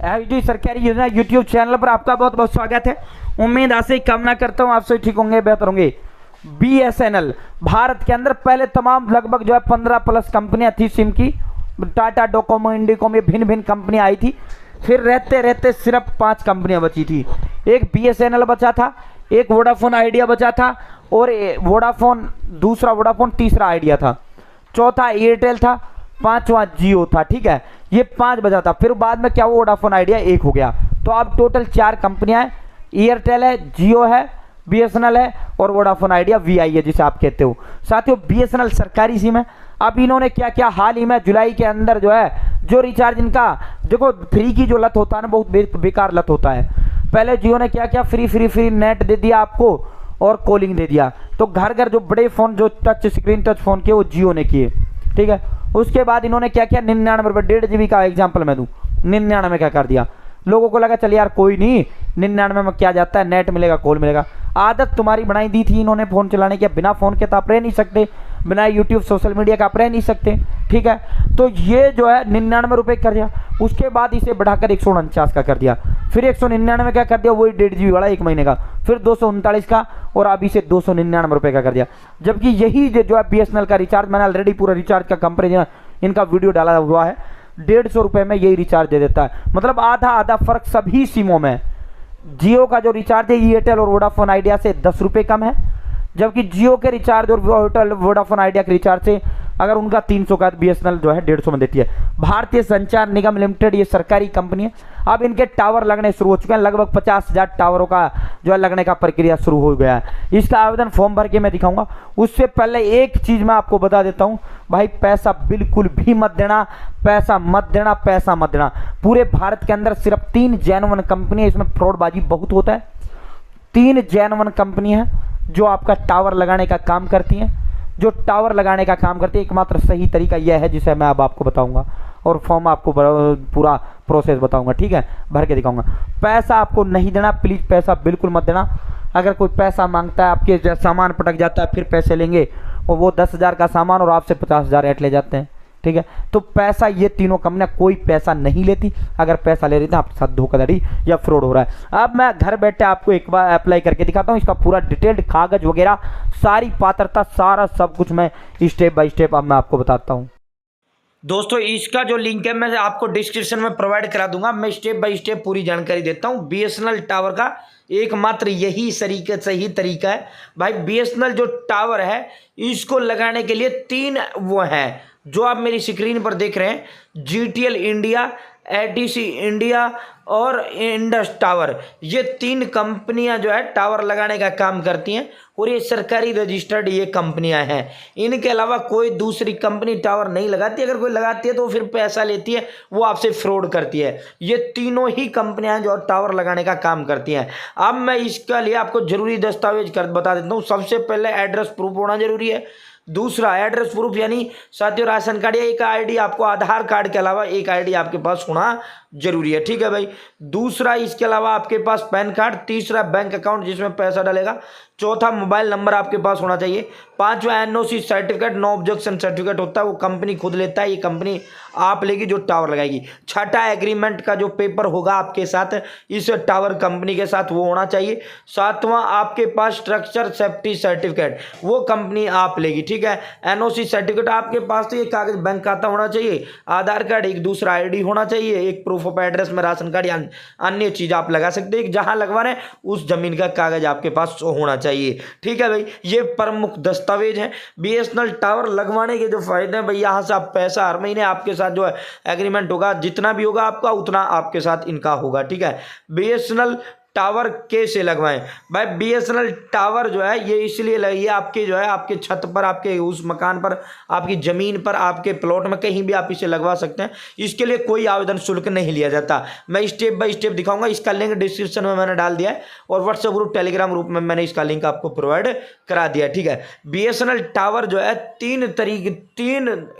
जी सरकारी योजना YouTube channel पर आपका बहुत बहुत स्वागत है। उम्मीद आशा कामना करता हूँ आप सभी ठीक होंगे, बेहतर होंगे। BSNL भारत के अंदर पहले तमाम लगभग जो है 15+ कंपनियां थी सिम की। टाटा, डोकोमो, इंडिकोम, ये भिन्न भिन्न कंपनियां आई थी। फिर रहते रहते सिर्फ 5 कंपनियां बची थी। एक BSNL बचा था, एक वोडाफोन आइडिया बचा था, और दूसरा वोडाफोन, तीसरा आइडिया था, चौथा एयरटेल था, पांचवा जियो था। ठीक है, ये 5 बचा था। फिर बाद में क्या हुआ, वोडाफोन आइडिया 1 हो गया। तो अब टोटल 4 कंपनियां हैं, एयरटेल है, जियो है, BSNL है और वोडाफोन आइडिया VI है जिसे आप कहते हो। साथियों, BSNL सरकारी सिम है। अब इन्होंने क्या क्या हाल ही में जुलाई के अंदर जो है जो रिचार्ज इनका, देखो फ्री की जो लत होता है ना, बहुत बेकार लत होता है। पहले जियो ने क्या क्या फ्री नेट दे दिया आपको और कॉलिंग दे दिया। तो घर घर जो बड़े फोन, जो टच स्क्रीन टच फोन किए, वो जियो ने किए। ठीक है, उसके बाद इन्होंने क्या किया, 99 रुपये 1.5 GB का एग्जाम्पल मैं दूं, 99 में क्या कर दिया। लोगों को लगा चल यार कोई नहीं, 99 में क्या जाता है, नेट मिलेगा, कॉल मिलेगा। आदत तुम्हारी बनाई दी थी इन्होंने फोन चलाने की। बिना फोन के तो आप रह नहीं सकते, बिना यूट्यूब सोशल मीडिया का आप रह नहीं सकते। ठीक है, तो ये जो है 99 रुपये कर दिया। उसके बाद इसे बढ़ाकर 149 का कर दिया। फिर 199 का कर दिया, वही 1.5 GB वाला 1 महीने का। फिर 239 का, और अब इसे 299 रुपये का कर दिया। जबकि यही जो है BSNL का रिचार्ज, मैंने ऑलरेडी पूरा रिचार्ज का कंपेरिजन इनका वीडियो डाला हुआ है, 150 रुपये में यही रिचार्ज दे देता है। मतलब आधा आधा फर्क सभी सिमों में। जियो का जो रिचार्ज है एयरटेल और वोडाफोन आइडिया से 10 रुपये कम है, जबकि जियो के रिचार्ज और वोडाफोन आइडिया के रिचार्ज से अगर उनका 300 का, BSNL जो है 150 में देती है। भारतीय संचार निगम लिमिटेड ये सरकारी कंपनी है। अब इनके टावर लगने शुरू हो चुके हैं। लगभग 50,000 टावरों का जो है लगने का प्रक्रिया शुरू हो गया है। इसका आवेदन फॉर्म भर के मैं दिखाऊंगा। उससे पहले एक चीज मैं आपको बता देता हूं, भाई पैसा बिल्कुल भी मत देना, पैसा मत देना, पैसा मत देना। पूरे भारत के अंदर सिर्फ 3 जेन्युइन कंपनी है, इसमें फ्रॉडबाजी बहुत होता है। 3 जेन्युइन कंपनी है जो आपका टावर लगाने का काम करती हैं, जो टावर लगाने का काम करती है। एकमात्र सही तरीका यह है जिसे मैं अब आपको बताऊंगा, और फॉर्म आपको पूरा प्रोसेस बताऊंगा। ठीक है, भर के दिखाऊंगा। पैसा आपको नहीं देना, प्लीज पैसा बिल्कुल मत देना। अगर कोई पैसा मांगता है, आपके सामान पटक जाता है, फिर पैसे लेंगे, और वो 10,000 का सामान और आपसे 50,000 ऐट ले जाते हैं। ठीक है, तो पैसा ये तीनों कंपनियां कोई पैसा नहीं लेती। अगर पैसा ले रही थी आपके साथ धोखाधड़ी या फ्रॉड हो रहा है। अब मैं घर बैठे आपको एक बार अप्लाई करके दिखाता हूं। इसका पूरा डिटेल्ड कागज वगैरह, सारी पात्रता, सारा सब कुछ मैं स्टेप बाय स्टेप अब मैं आपको बताता हूं। दोस्तों, इसका जो लिंक है मैं आपको डिस्क्रिप्शन में प्रोवाइड करा दूंगा। मैं स्टेप बाय स्टेप पूरी जानकारी देता हूं। BSNL टावर का एकमात्र यही सही तरीका है भाई। BSNL जो टावर है, इसको लगाने के लिए 3 वो हैं जो आप मेरी स्क्रीन पर देख रहे हैं, GTL इंडिया, ADC इंडिया और इंडस टावर। ये 3 कंपनियां जो है टावर लगाने का काम करती हैं, और ये सरकारी रजिस्टर्ड ये कंपनियां हैं। इनके अलावा कोई दूसरी कंपनी टावर नहीं लगाती। अगर कोई लगाती है तो फिर पैसा लेती है, वो आपसे फ्रॉड करती है। ये तीनों ही कंपनियां जो टावर लगाने का काम करती हैं। अब मैं इसके लिए आपको जरूरी दस्तावेज बता देता हूँ। सबसे पहले एड्रेस प्रूफ होना जरूरी है। दूसरा एड्रेस प्रूफ यानी साथियों राशन कार्ड या एक ID, आपको आधार कार्ड के अलावा एक ID आपके पास होना जरूरी है। ठीक है भाई। दूसरा, इसके अलावा आपके पास पैन कार्ड। तीसरा, बैंक अकाउंट जिसमें पैसा डलेगा। चौथा, मोबाइल नंबर आपके पास होना चाहिए। पांचवा, NOC certificate, no objection certificate होता है, वो कंपनी खुद लेता है, ये कंपनी आप लेगी जो टावर लगाएगी। छठा, एग्रीमेंट का जो पेपर होगा आपके साथ इस टावर कंपनी के साथ, वो होना चाहिए। सातवां, आपके पास स्ट्रक्चर सेफ्टी सर्टिफिकेट, वो कंपनी आप लेगी। ठीक है, NOC सर्टिफिकेट आपके पास, तो ये कागज बैंक खाता होना चाहिए, आधार कार्ड, एक दूसरा ID होना चाहिए, एक प्रूफ ऑफ एड्रेस में राशन कार्ड या अन्य चीज आप लगा सकते हैं। जहां लगवा रहे हैं उस जमीन का कागज आपके पास होना चाहिए। ठीक है भाई, ये प्रमुख दस्तावेज हैं। BSNL टावर लगवाने के जो फायदे हैं भाई, यहाँ से आप पैसा हर महीने आपके साथ जो है एग्रीमेंट होगा, जितना भी होगा आपका उतना आपके साथ इनका होगा। ठीक है, BSNL टावर कैसे लगवाएं भाई। BSNL टावर जो है ये इसलिए लगी, आपके जो है आपके छत पर, आपके उस मकान पर, आपकी जमीन पर, आपके प्लॉट में, कहीं भी आप इसे लगवा सकते हैं। इसके लिए कोई आवेदन शुल्क नहीं लिया जाता। मैं स्टेप बाय स्टेप दिखाऊंगा। इसका लिंक डिस्क्रिप्शन में मैंने डाल दिया है, और व्हाट्सएप ग्रुप, टेलीग्राम ग्रुप में मैंने इसका लिंक आपको प्रोवाइड करा दिया। ठीक है, BSNL टावर जो है 3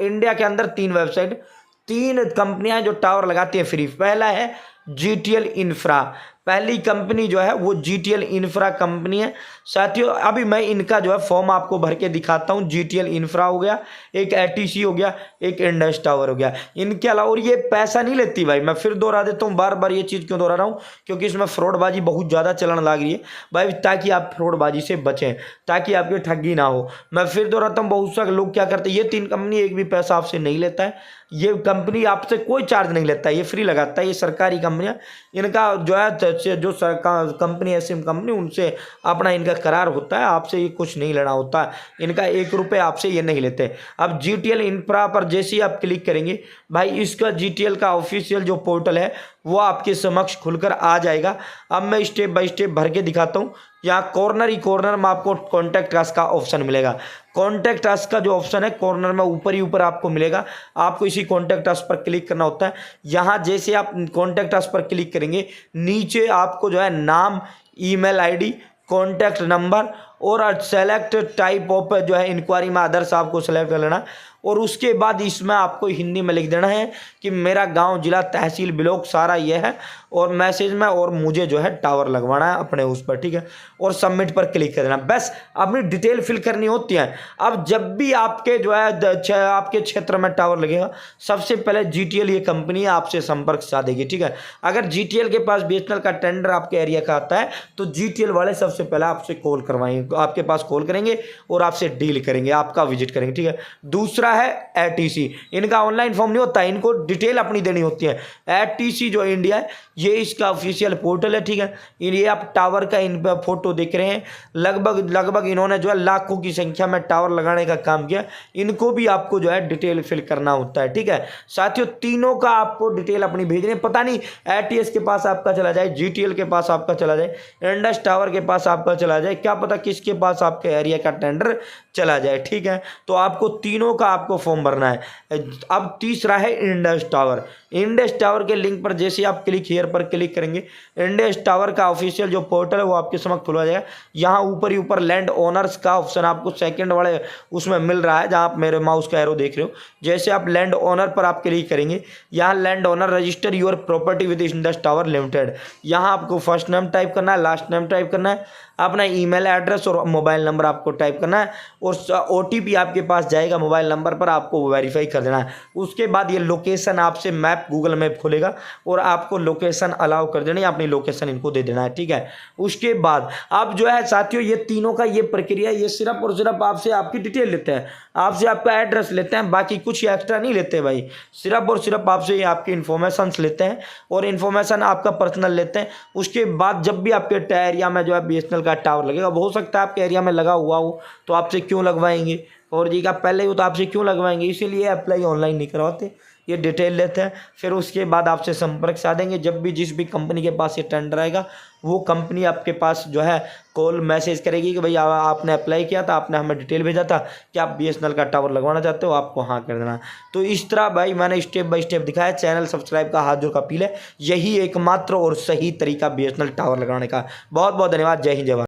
इंडिया के अंदर 3 वेबसाइट, 3 कंपनियां जो टावर लगाती हैं फ्री। पहला है GTL इंफ्रा, पहली कंपनी जो है वो GTL इंफ्रा कंपनी है साथियों। अभी मैं इनका जो है फॉर्म आपको भर के दिखाता हूँ। GTL इंफ्रा हो गया, एक ATC हो गया, एक इंडस टावर हो गया। इनके अलावा, और ये पैसा नहीं लेती भाई, मैं फिर दोहरा देता हूँ, बार बार ये चीज़ क्यों दोहरा रहा हूँ, क्योंकि इसमें फ्रॉडबाजी बहुत ज़्यादा चलन लग रही है भाई, ताकि आप फ्रॉडबाजी से बचें, ताकि आपकी ठगी ना हो। मैं फिर दोहराता हूँ, बहुत सारे लोग क्या करते हैं, ये 3 कंपनी एक भी पैसा आपसे नहीं लेता है, ये कंपनी आपसे कोई चार्ज नहीं लेता है, ये फ्री लगाता है, ये सरकारी कंपनियां, इनका जो है जो सरकार कंपनी है सिम कंपनी, उनसे अपना इनका करार होता है, आपसे ये कुछ नहीं लेना होता, इनका 1 रुपये आपसे ये नहीं लेते। अब GTL इंफ्रा पर जैसे ही आप क्लिक करेंगे भाई, इसका GTL का ऑफिशियल जो पोर्टल है वो आपके समक्ष खुलकर आ जाएगा। अब मैं स्टेप बाय स्टेप भर के दिखाता हूँ। यहाँ कॉर्नर ही कॉर्नर में आपको कॉन्टैक्ट अस का ऑप्शन मिलेगा। कॉन्टैक्ट अस का जो ऑप्शन है कॉर्नर में ऊपर ही ऊपर आपको मिलेगा, आपको इसी कॉन्टैक्ट अस पर क्लिक करना होता है। यहाँ जैसे आप कॉन्टैक्ट अस पर क्लिक करेंगे, नीचे आपको जो है नाम, ईमेल ID, कॉन्टैक्ट नंबर और सेलेक्ट टाइप ऑफ जो है इंक्वायरी में अदर्स आपको सेलेक्ट कर लेना, और उसके बाद इसमें आपको हिंदी में लिख देना है कि मेरा गांव, जिला, तहसील, ब्लॉक सारा ये है, और मैसेज में, और मुझे जो है टावर लगवाना है अपने उस पर, ठीक है, और सबमिट पर क्लिक कर देना। बस अपनी डिटेल फिल करनी होती है। अब जब भी आपके जो है आपके क्षेत्र में टावर लगेगा, सबसे पहले GTL ये कंपनी आपसे संपर्क साधेगी, ठीक है। अगर GTL के पास BSNL का टेंडर आपके एरिया का आता है तो GTL वाले सबसे पहले आपसे कॉल करवाएंगे, आपके पास कॉल करेंगे और आपसे डील करेंगे, आपका विजिट करेंगे, ठीक है। दूसरा है ATC, इनका ऑनलाइन फॉर्म नहीं होता, इनको डिटेल अपनी देनी होती है। ATC जो इंडिया है, ये इसका ऑफिशियल पोर्टल है, ठीक है। ये आप टावर का इन पर फोटो देख रहे हैं, लगभग इन्होंने जो है लाखों की संख्या में टावर लगाने का काम किया। इनको भी आपको जो है डिटेल फिल करना होता है, ठीक है साथियों। तीनों का आपको डिटेल अपनी भेजनी है। पता नहीं ATS के पास आपका चला जाए, GTL के पास आपका चला जाए, इंडस टावर के पास आपका चला जाए, क्या पता किसके पास आपके एरिया का टेंडर चला जाए, ठीक है। तो आपको तीनों का आपको फॉर्म भरना है। अब तीसरा है इंडस टावर। इंडस टावर के लिंक पर जैसे आप क्लिक हियर पर क्लिक करेंगे, इंडस टावर का ऑफिशियल जो पोर्टल है वो आपके समक्ष खुला जाएगा। यहाँ ऊपर ही ऊपर लैंड ओनर्स का ऑप्शन आपको सेकंड वाले उसमें मिल रहा है, जहाँ आप मेरे माउस का एरो देख रहे हो। जैसे आप लैंड ओनर पर आप क्लिक करेंगे, यहाँ land owner register your property with Indus tower limited, यहाँ आपको फर्स्ट नेम टाइप करना है, लास्ट नेम टाइप करना है, अपना ईमेल एड्रेस और मोबाइल नंबर आपको टाइप करना है, और OTP आपके पास जाएगा मोबाइल नंबर पर, आपको वेरीफाई कर देना है। उसके बाद ये लोकेशन आपसे मैप, गूगल मैप खोलेगा और आपको लोकेशन अलाउ कर देना है, अपनी लोकेशन इनको दे देना है, ठीक है। उसके बाद आप जो है साथियों, ये तीनों का ये प्रक्रिया, ये सिर्फ और सिर्फ आपसे आपकी डिटेल लेते हैं, आपसे आपका एड्रेस लेते हैं, बाकी कुछ एक्स्ट्रा नहीं लेते भाई। सिर्फ और सिर्फ आपसे आपकी इन्फॉर्मेशन लेते हैं और इन्फॉर्मेशन आपका पर्सनल लेते हैं। उसके बाद जब भी आपके एरिया में जो है BSNL का टावर लगेगा, हो सकता है आपके एरिया में लगा हुआ हो, तो आपसे क्यों लगवाएंगे, और जी का पहले हो तो आपसे क्यों लगवाएंगे, इसीलिए अप्लाई ऑनलाइन नहीं करवाते, ये डिटेल लेते हैं। फिर उसके बाद आपसे संपर्क साधेंगे। जब भी जिस भी कंपनी के पास ये टेंडर आएगा, वो कंपनी आपके पास जो है कॉल मैसेज करेगी कि भाई आपने अप्लाई किया था, आपने हमें डिटेल भेजा था कि आप BSNL का टावर लगवाना चाहते हो, आपको हाँ कर देना। तो इस तरह भाई मैंने स्टेप बाय स्टेप दिखाया। चैनल सब्सक्राइब का हाथ जोड़ का अपील है, यही एकमात्र और सही तरीका BSNL टावर लगाने का। बहुत बहुत धन्यवाद। जय हिंद, जय भारत।